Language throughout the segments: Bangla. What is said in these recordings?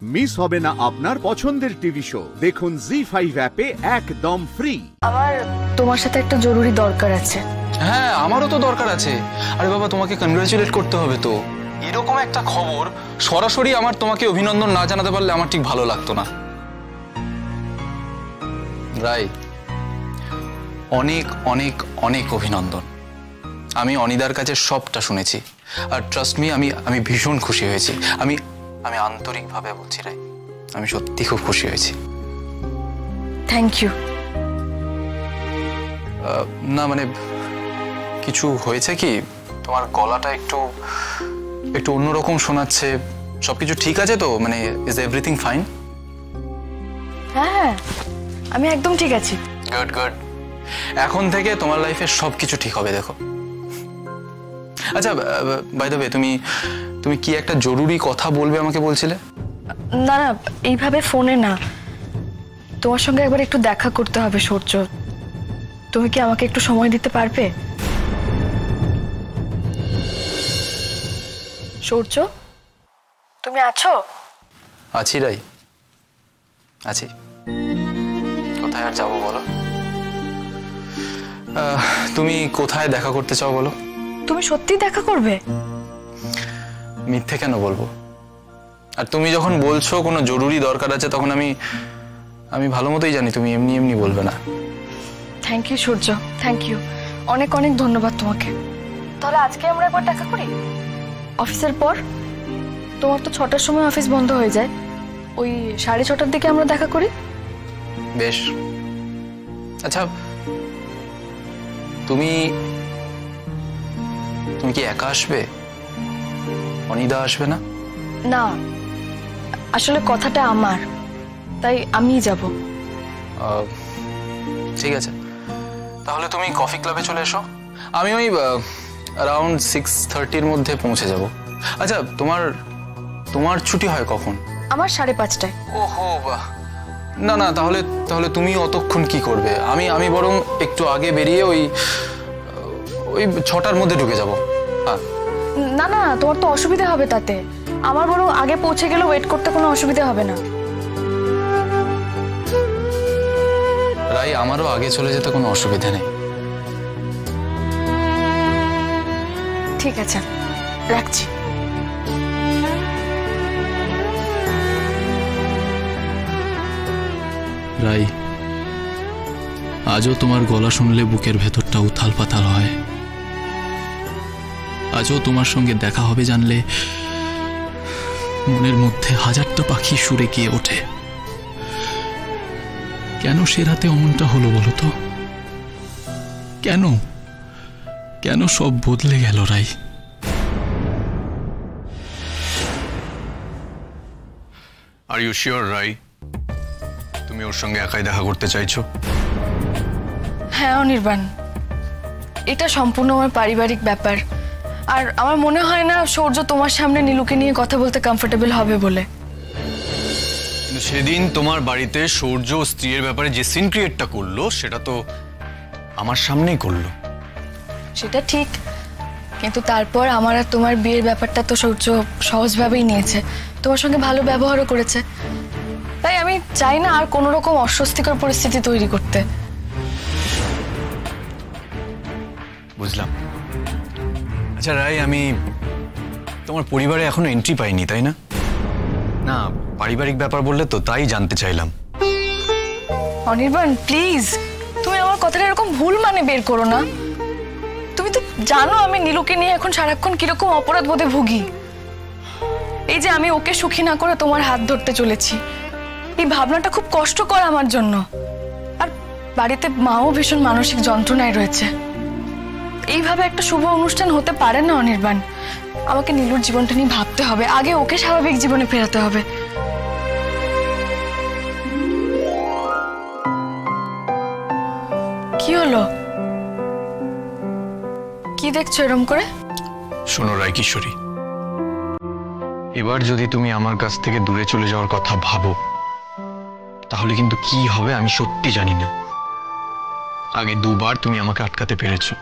মিস হবে না আপনার পছন্দের টিভি শো। দেখুন জি5 অ্যাপে একদম ফ্রি। আমার তোমার সাথে একটা জরুরি দরকার আছে। হ্যাঁ, আমারও তো দরকার আছে। আরে বাবা, তোমাকে কনগ্রাচুলেট করতে হবে তো। এরকম একটা খবর সরাসরি আমার তোমাকে অভিনন্দন না জানাতে পারলে আমার ঠিক ভালো লাগতো না। রাই, অনেক অনেক অনেক অভিনন্দন। আমি অনিদার কাছে সবটা শুনেছি, আর ট্রাস্ট মি, আমি ভীষণ খুশি হয়েছি। আমি আন্তরিকভাবে বলছি রাই, আমি সত্যি খুব খুশি হয়েছি। Thank you. না মানে কিছু হয়েছে কি? তোমার গলাটা একটু অন্যরকম শোনাচ্ছে। সবকিছু ঠিক আছে তো? মানে ইজ এভরিথিং ফাইন? হ্যাঁ, আমি একদম ঠিক আছি। Good good. এখন থেকে তোমার লাইফে সবকিছু ঠিক হবে, দেখো। আচ্ছা, বাই দ্য ওয়ে, তুমি কি একটা জরুরি কথা বলবে আমাকে বলছিলে? না না, এইভাবে ফোনে না, তোমার সঙ্গে একবার একটু দেখা করতে হবে সূর্য। তুমি কি আমাকে একটু সময় দিতে পারবে? সূর্য, তুমি আছো? আছি রাই, আছি। কোথায় আর যাবো বলো? তুমি কোথায় দেখা করতে চাও বলো? তুমি সত্যি দেখা করবে? মিথ্যে কেন বলবো? আর তুমি যখন বলছো কোনো জরুরি দরকার আছে, তখন আমি ভালো মতোই জানি তুমি এমনি এমনি বলবে না। Thank you Surya, thank you. অনেক অনেক ধন্যবাদ তোমাকে। তাহলে আজকে আমরা একবার দেখা করি, অফিসের পর। তোমার তো 6টার সময় অফিস বন্ধ হয়ে যায়, ওই 6:30টার দিকে আমরা দেখা করি। বেশ। আচ্ছা, তুমি কি একা আসবে? অনিদা আসবে না? না, আসলে কথাটা আমার, তাই আমিই যাব। ঠিক আছে, তাহলে তুমি কফি ক্লাবে চলে এসো। আমি ওই অ্যারাউন্ড 6:30-র মধ্যে পৌঁছে যাব। আচ্ছা, তোমার ছুটি হয় কখন? আমার 5:30টায়। ওহো বাহ। না না, তাহলে তুমি অতক্ষণ কি করবে? আমি বরং একটু আগে বেরিয়ে ওই 6টার মধ্যে ঢুকে যাব। হ্যাঁ। না না, তোমার তো অসুবিধা হবে তাতে। আমার বরং আগে পৌঁছে গেলে ওয়েট করতে কোনো অসুবিধা হবে না। রাই, আমারও আগে চলে যেতে কোনো অসুবিধা নেই। ঠিক আছে, রাখছি। রাই, আজও তোমার গলা শুনলে বুকের ভেতরটা উথাল পাতাল হয়। আজও তোমার সঙ্গে দেখা হবে জানলে মনের মধ্যে হাজারটা পাখি সুরে গিয়ে ওঠে। কেন সে রাতে অমনটা হলো বলো তো? কেন সব বদলে গেল রাই? আর ইউ শিওর রাই, তুমি ওর সঙ্গে একাই দেখা করতে চাইছো? হ্যাঁ অনির্বাণ, এটা সম্পূর্ণ আমার পারিবারিক ব্যাপার। আর আমার মনে হয় না সূর্য তোমার সামনে নীলুকে নিয়ে কথা বলতে কমফোর্টেবল হবে বলে। সেদিন তোমার বাড়িতে সূর্য স্ত্রীর ব্যাপারে যে সিন ক্রিয়েটটা করলো, সেটা তো আমার সামনেই করলো। সেটা ঠিক, কিন্তু তারপর আমার আর তোমার বিয়ের ব্যাপারটা তো সূর্য সহজভাবেই নিয়েছে, তোমার সঙ্গে ভালো ব্যবহারও করেছে। তাই আমি চাই না আর কোনো রকম অস্বস্তিকর পরিস্থিতি তৈরি করতে। বুঝলাম। আচ্ছা রাই, আমি তোমার পরিবারে এখনো এন্ট্রি পাইনি, তাই না? না, পারিবারিক ব্যাপার বললে তো তাই জানতে চাইলাম। অনির্বাণ প্লিজ, তুমি আমার কথাটা এরকম ভুল মানে বের করো না। তুমি তো জানো আমি নীলুকে নিয়ে এখন সারাক্ষণ কিরকম অপরাধ বোধে ভুগি। এই যে আমি ওকে সুখী না করে তোমার হাত ধরতে চলেছি, এই ভাবনাটা খুব কষ্টকর আমার জন্য। আর বাড়িতে মাও ভীষণ মানসিক যন্ত্রণায় রয়েছে। এইভাবে একটা শুভ অনুষ্ঠান হতে পারে না অনির্বাণ। আমাকে নীলুর জীবনটা নিয়ে ভাবতে হবে, আগে ওকে স্বাভাবিক জীবনে ফেরাতে হবে। কি হলো? কি দেখছো এরম করে? শোনো রায় কিশোরী, এবার যদি তুমি আমার কাছ থেকে দূরে চলে যাওয়ার কথা ভাবো, তাহলে কিন্তু কি হবে আমি সত্যি জানি না। আগে দুবার তুমি আমাকে আটকাতে পেরেছো,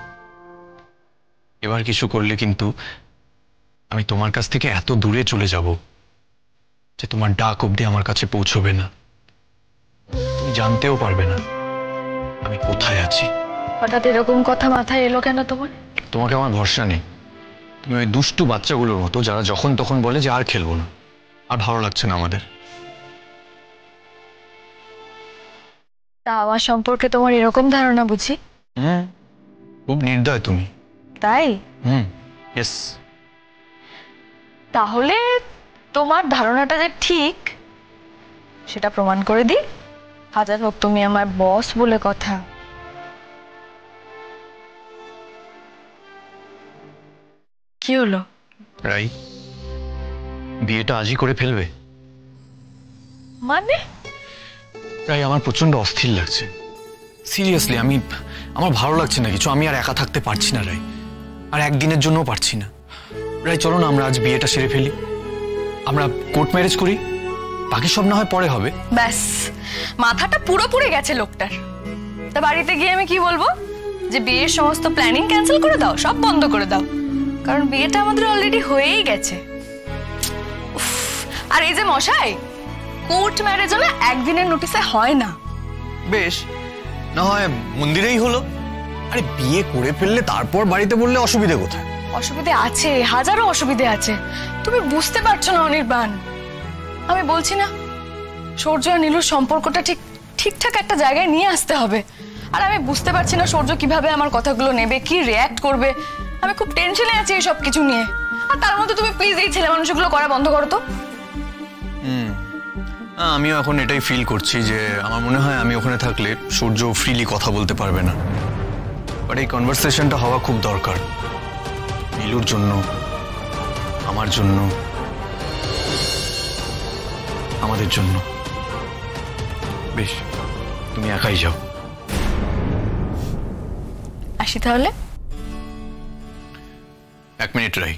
এবার কিছু করলে কিন্তু আমি তোমার কাছ থেকে এত দূরে চলে যাব যে তোমার ডাক অবধি আমার কাছে পৌঁছবে না। তুমি জানতেও পারবে না আমি কোথায় আছি। হঠাৎ এরকম কথা মাথায় এলো কেন তোমার? তোমাকে আমার ভরসা নেই। তুমি ওই দুষ্টু বাচ্চাগুলোর মতো যারা যখন তখন বলে যে আর খেলবো না, আর ভালো লাগছে না আমাদের। তা আমার সম্পর্কে তোমার এরকম ধারণা বুঝি? খুব নির্দয় তুমি। তাই? ইয়েস। তাহলে তোমার ধারণাটা যে ঠিক সেটা প্রমাণ করে দিই। হাজার হোক তুমি আমার বস বলে কথা। কি হলো? রাই, বিয়েটা আজই করে ফেলবে? মানে? রাই, আমার প্রচন্ড অস্থির লাগছে। সিরিয়াসলি আমার ভালো লাগছে না কিছু। আমি আর একা থাকতে পারছি না রাই, আর একদিনের জন্যও পারছি না। রাই, চলো না আমরা আজ বিয়েটা সেরে ফেলি। আমরা কোর্ট ম্যারেজ করি, বাকি সব না হয় পরে হবে। ব্যাস, মাথাটা পুরোপুরি গেছে লোকটার। তা বাড়িতে গিয়ে আমি কি বলবো? যে বিয়ের সমস্ত প্ল্যানিং ক্যান্সেল করে দাও, সব বন্ধ করে দাও, কারণ বিয়েটা আমাদের অলরেডি হয়েই গেছে। আর এই যে মশাই, কোর্ট ম্যারেজও না একদিনের নোটিসে হয় না। বেশ, না হয় মন্দিরেই হলো। আরে বিয়ে করে ফেললে তারপর বাড়িতে বললে অসুবিধা কোথায়? অসুবিধে আছে, হাজারো অসুবিধে আছে। তুমি বুঝতে পারছো না অনির্বাণ। আমি বলছি না, সূর্য আর নীলুর সম্পর্কটা ঠিকঠাক একটা জায়গায় নিয়ে আসতে হবে। আর আমি বুঝতে পারছি না সূর্য কিভাবে আমার কথাগুলো নেবে, কি রিয়্যাক্ট করবে। আমি খুব টেনশনে আছি এই সব কিছু নিয়ে। আর তার মধ্যে তুমি প্লিজ এই ছেলে মানুষগুলো করা বন্ধ করো তো। আমিও এখন এটাই ফিল করছি যে আমার মনে হয় আমি ওখানে থাকলে সূর্য ফ্রিলি কথা বলতে পারবে না। বাট এই কনভারসেশনটা হওয়া খুব দরকার, নীলুর জন্য, আমার জন্য, আমাদের জন্য। বেশ, তুমি একাই যাও। আসি তাহলে। 1 মিনিট রাই,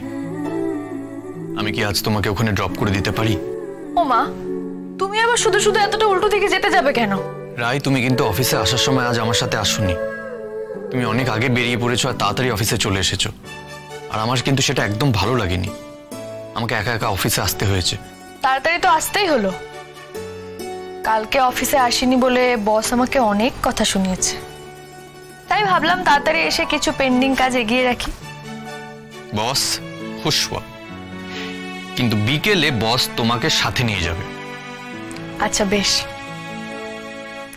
আমি কি আজ তোমাকে ওখানে ড্রপ করে দিতে পারি? ও মা, তুমি আবার শুধু শুধু এতটা উল্টো দিকে যেতে যাবে কেন? রাই, তুমি কিন্তু অফিসে আসার সময় আজ আমার সাথে আসোনি। তুমি অনেক আগে বেরিয়ে পড়েছো আর তাড়াতাড়ি অফিসে চলে এসেছো। আর আমার কিন্তু সেটা একদম ভালো লাগেনি। আমাকে একা একা অফিসে আসতে হয়েছে। তাড়াতাড়ি তো আসতেই হলো। কালকে অফিসে আসিনি বলে বস আমাকে অনেক কথা শুনিয়েছে। তাই ভাবলাম তাড়াতাড়ি এসে কিছু পেন্ডিং কাজ এগিয়ে রাখি। বস খুশওয়া, কিন্তু বিকেলে বস তোমাকে সাথে নিয়ে যাবে। আচ্ছা বেশ,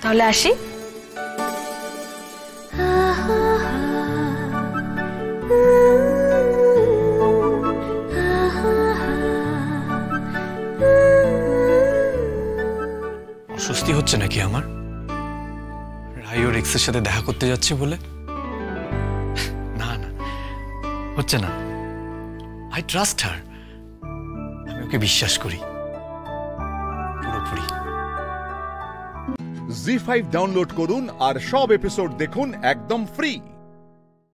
তাহলে আসি। অস্বস্তি হচ্ছে নাকি আমার? রাই ওর এক্সের সাথে দেখা করতে যাচ্ছে বলে? না না, হচ্ছে না। আই ট্রাস্ট হার। আমি ওকে বিশ্বাস করি পুরোপুরি। জি5 ডাউনলোড করুন আর সব এপিসোড দেখুন একদম ফ্রি।